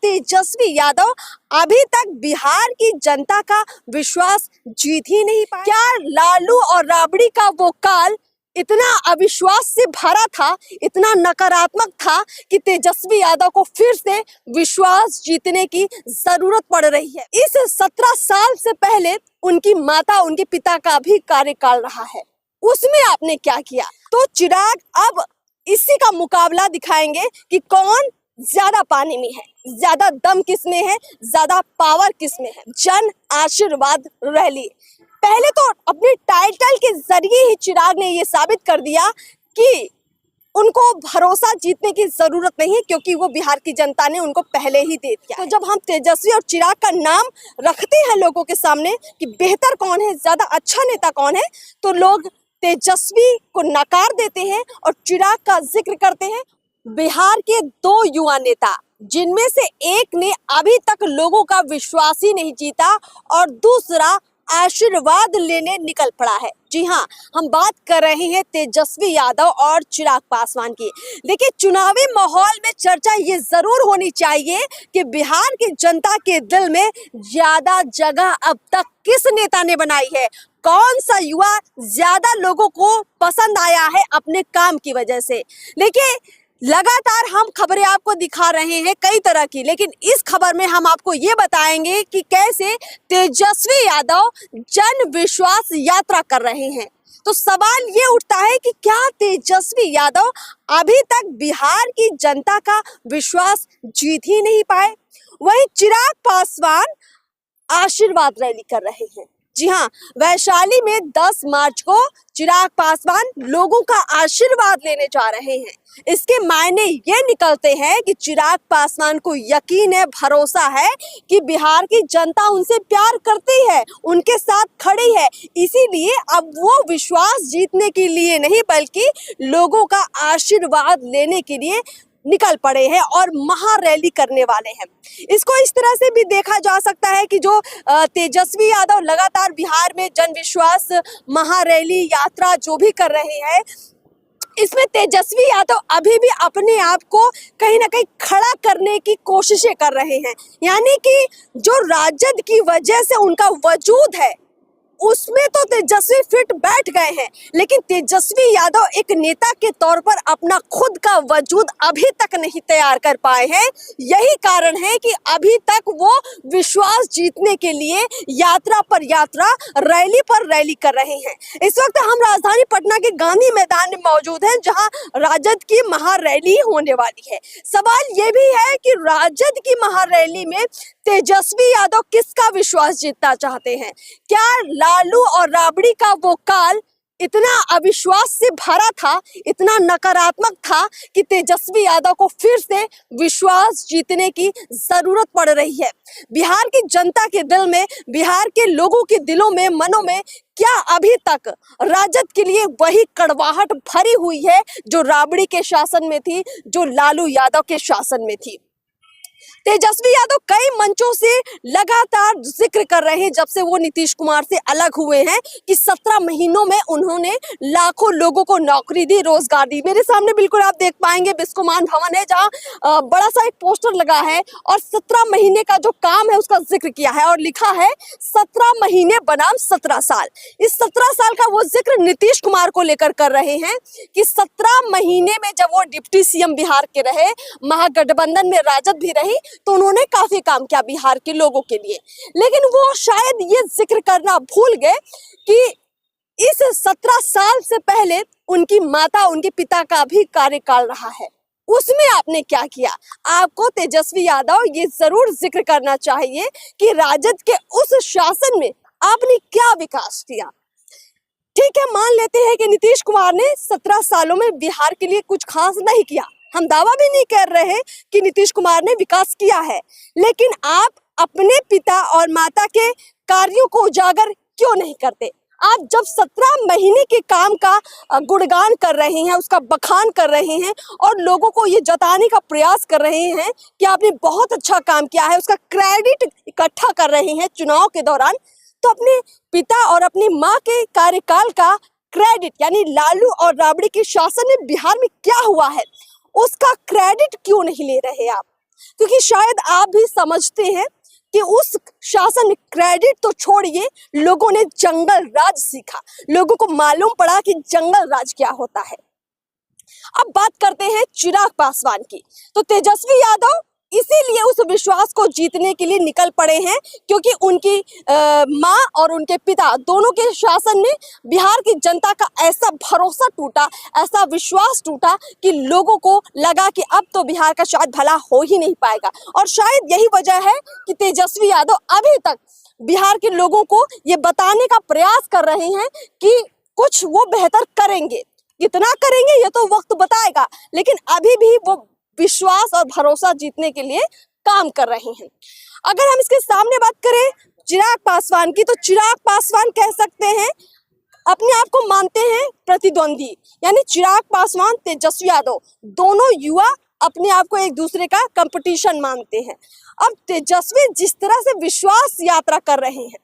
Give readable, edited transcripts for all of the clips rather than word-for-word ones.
तेजस्वी यादव अभी तक बिहार की जनता का विश्वास जीत ही नहीं पाए। क्या लालू और राबड़ी का वो काल इतना अविश्वास से भरा था, इतना नकारात्मक था कि तेजस्वी यादव को फिर से विश्वास जीतने की जरूरत पड़ रही है। इस 17 साल से पहले उनकी माता, उनके पिता का भी कार्यकाल रहा है, उसमें आपने क्या किया? तो चिराग अब इसी का मुकाबला दिखाएंगे कि कौन ज्यादा पानी में है, ज्यादा दम किसमें है, ज्यादा पावर किसमें है। जन आशीर्वाद रैली। पहले तो अपने टाइटल के जरिए ही चिराग ने ये साबित कर दिया कि उनको भरोसा जीतने की जरूरत नहीं है, क्योंकि वो बिहार की जनता ने उनको पहले ही दे दिया। तो जब हम तेजस्वी और चिराग का नाम रखते हैं लोगों के सामने कि बेहतर कौन है, ज्यादा अच्छा नेता कौन है, तो लोग तेजस्वी को नकार देते हैं और चिराग का जिक्र करते हैं। बिहार के 2 युवा नेता, जिनमें से एक ने अभी तक लोगों का विश्वास ही नहीं जीता और दूसरा आशीर्वाद लेने निकल पड़ा है। जी हाँ, हम बात कर रहे हैं तेजस्वी यादव और चिराग पासवान की। देखिए, चुनावी माहौल में चर्चा ये जरूर होनी चाहिए कि बिहार की जनता के दिल में ज्यादा जगह अब तक किस नेता ने बनाई है, कौन सा युवा ज्यादा लोगों को पसंद आया है अपने काम की वजह से। देखिए, लगातार हम खबरें आपको दिखा रहे हैं कई तरह की, लेकिन इस खबर में हम आपको ये बताएंगे कि कैसे तेजस्वी यादव जन विश्वास यात्रा कर रहे हैं। तो सवाल ये उठता है कि क्या तेजस्वी यादव अभी तक बिहार की जनता का विश्वास जीत ही नहीं पाए? वहीं चिराग पासवान आशीर्वाद रैली कर रहे हैं। जी हाँ, वैशाली में 10 मार्च को चिराग पासवान लोगों का आशीर्वाद लेने जा रहे हैं। इसके मायने ये निकलते हैं कि चिराग पासवान को यकीन है, भरोसा है कि बिहार की जनता उनसे प्यार करती है, उनके साथ खड़ी है। इसीलिए अब वो विश्वास जीतने के लिए नहीं, बल्कि लोगों का आशीर्वाद लेने के लिए निकल पड़े हैं और महा रैली करने वाले हैं। इसको इस तरह से भी देखा जा सकता है कि जो तेजस्वी यादव लगातार बिहार में जन विश्वास महा रैली यात्रा जो भी कर रहे हैं, इसमें तेजस्वी यादव अभी भी अपने आप को कहीं ना कहीं खड़ा करने की कोशिशें कर रहे हैं। यानी कि जो राजद की वजह से उनका वजूद है, उसमें तो तेजस्वी फिट बैठ गए हैं, लेकिन तेजस्वी यादव एक नेता के तौर पर अपना खुद का वजूद अभी तक नहीं तैयार कर पाए हैं। यही कारण है कि अभी तक वो विश्वास जीतने के लिए यात्रा पर यात्रा, रैली पर रैली कर रहे हैं। इस वक्त हम राजधानी पटना के गांधी मैदान में मौजूद हैं, जहां राजद की महारैली होने वाली है। सवाल ये भी है कि राजद की महारैली में तेजस्वी यादव किसका विश्वास जीतना चाहते हैं? क्या लालू और राबड़ी का वो काल इतना अविश्वास से भरा था, इतना नकारात्मक था कि तेजस्वी यादव को फिर से विश्वास जीतने की जरूरत पड़ रही है? बिहार की जनता के दिल में, बिहार के लोगों के दिलों में, मनों में क्या अभी तक राजद के लिए वही कड़वाहट भरी हुई है जो राबड़ी के शासन में थी, जो लालू यादव के शासन में थी? तेजस्वी यादव कई मंचों से लगातार जिक्र कर रहे हैं, जब से वो नीतीश कुमार से अलग हुए हैं, कि 17 महीनों में उन्होंने लाखों लोगों को नौकरी दी, रोजगार दी। मेरे सामने बिल्कुल आप देख पाएंगे बिस्कोमान भवन है, जहां बड़ा सा एक पोस्टर लगा है और 17 महीने का जो काम है उसका जिक्र किया है और लिखा है 17 महीने बनाम 17 साल। इस 17 साल का वो जिक्र नीतीश कुमार को लेकर कर रहे हैं कि 17 महीने में जब वो डिप्टी सीएम बिहार के रहे, महागठबंधन में राजद भी रही, तो उन्होंने काफी काम किया बिहार के लोगों के लिए। लेकिन वो शायद ये जिक्र करना भूल गए कि इस 17 साल से पहले उनकी माता, उनके पिता का भी कार्यकाल रहा है। उसमें आपने क्या किया? आपको तेजस्वी यादव ये जरूर जिक्र करना चाहिए कि राजद के उस शासन में आपने क्या विकास किया। ठीक है, मान लेते हैं कि नीतीश कुमार ने 17 सालों में बिहार के लिए कुछ खास नहीं किया, हम दावा भी नहीं कर रहे कि नीतीश कुमार ने विकास किया है, लेकिन आप अपने पिता और माता के कार्यों को उजागर क्यों नहीं करते? आप जब 17 महीने के काम का गुणगान कर रहे हैं, उसका बखान कर रहे हैं और लोगों को ये जताने का प्रयास कर रहे हैं कि आपने बहुत अच्छा काम किया है, उसका क्रेडिट इकट्ठा कर रहे हैं चुनाव के दौरान, तो अपने पिता और अपनी माँ के कार्यकाल का क्रेडिट, यानी लालू और राबड़ी के शासन में बिहार में क्या हुआ है, उसका क्रेडिट क्यों नहीं ले रहे आप? क्योंकि शायद आप भी समझते हैं कि उस शासन में क्रेडिट तो छोड़िए, लोगों ने जंगल राज सीखा, लोगों को मालूम पड़ा कि जंगल राज क्या होता है। अब बात करते हैं चिराग पासवान की। तो तेजस्वी यादव इसीलिए उस विश्वास को जीतने के लिए निकल पड़े हैं क्योंकि उनकी माँ और उनके पिता दोनों के शासन में बिहार की जनता का ऐसा भरोसा टूटा, ऐसा विश्वास टूटा कि लोगों को लगा कि अब तो बिहार का शायद भला हो ही नहीं पाएगा। और शायद यही वजह है कि तेजस्वी यादव अभी तक बिहार के लोगों को ये बताने का प्रयास कर रहे हैं कि कुछ वो बेहतर करेंगे। कितना करेंगे ये तो वक्त बताएगा, लेकिन अभी भी वो विश्वास और भरोसा जीतने के लिए काम कर रहे हैं। अगर हम इसके सामने बात करें चिराग पासवान की, तो चिराग पासवान कह सकते हैं अपने आप को मानते हैं प्रतिद्वंदी, यानी चिराग पासवान तेजस्वी यादव दोनों युवा अपने आप को एक दूसरे का कंपटीशन मानते हैं। अब तेजस्वी जिस तरह से विश्वास यात्रा कर रहे हैं,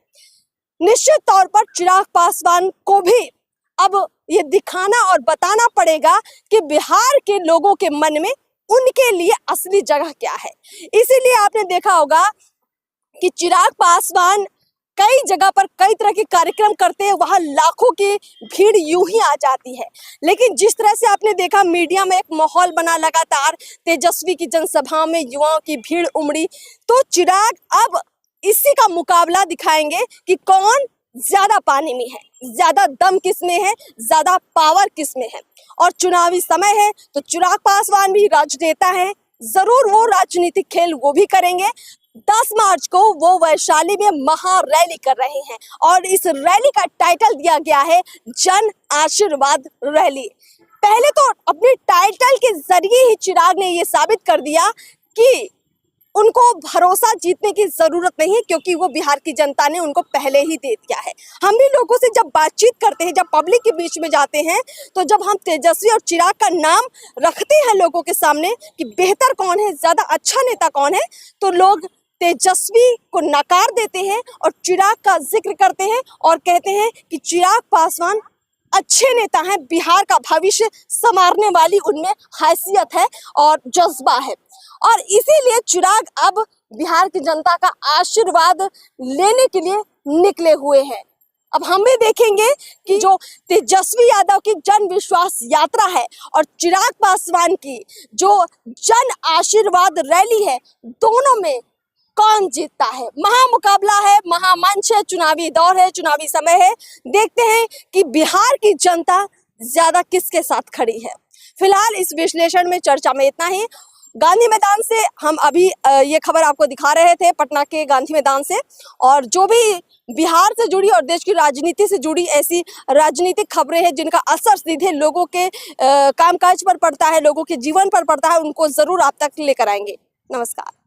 निश्चित तौर पर चिराग पासवान को भी अब ये दिखाना और बताना पड़ेगा कि बिहार के लोगों के मन में उनके लिए असली जगह क्या है। इसीलिए आपने देखा होगा कि चिराग पासवान कई जगह पर कई तरह के कार्यक्रम करते हैं, वहां लाखों की भीड़ यूं ही आ जाती है। लेकिन जिस तरह से आपने देखा मीडिया में एक माहौल बना, लगातार तेजस्वी की जनसभा में युवाओं की भीड़ उमड़ी, तो चिराग अब इसी का मुकाबला दिखाएंगे कि कौन ज्यादा पानी में है, ज्यादा दम किसमें है, ज्यादा पावर किसमें है। और चुनावी समय है तो चिराग पासवान भी राजनेता हैं, जरूर वो राजनीतिक खेल वो भी करेंगे। 10 मार्च को वो वैशाली में महा रैली कर रहे हैं और इस रैली का टाइटल दिया गया है जन आशीर्वाद रैली। पहले तो अपने टाइटल के जरिए ही चिराग ने ये साबित कर दिया कि उनको भरोसा जीतने की जरूरत नहीं है, क्योंकि वो बिहार की जनता ने उनको पहले ही दे दिया है। हम भी लोगों से जब बातचीत करते हैं, जब पब्लिक के बीच में जाते हैं, तो जब हम तेजस्वी और चिराग का नाम रखते हैं लोगों के सामने कि बेहतर कौन है, ज्यादा अच्छा नेता कौन है, तो लोग तेजस्वी को नकार देते हैं और चिराग का जिक्र करते हैं और कहते हैं कि चिराग पासवान अच्छे नेता हैं, बिहार का भविष्य संवारने वाली उनमें हैसियत है और जज्बा है। और इसीलिए चिराग अब बिहार की जनता का आशीर्वाद लेने के लिए निकले हुए हैं। अब हम भी देखेंगे कि जो तेजस्वी यादव की जन विश्वास यात्रा है और चिराग पासवान की जो जन आशीर्वाद रैली है, दोनों में कौन जीतता है। महामुकाबला है, महामंच है, चुनावी दौर है, चुनावी समय है। देखते हैं कि बिहार की जनता ज्यादा किसके साथ खड़ी है। फिलहाल इस विश्लेषण में, चर्चा में इतना ही। गांधी मैदान से हम अभी ये खबर आपको दिखा रहे थे, पटना के गांधी मैदान से। और जो भी बिहार से जुड़ी और देश की राजनीति से जुड़ी ऐसी राजनीतिक खबरें हैं जिनका असर सीधे लोगों के कामकाज पर पड़ता है, लोगों के जीवन पर पड़ता है, उनको जरूर आप तक लेकर आएंगे। नमस्कार।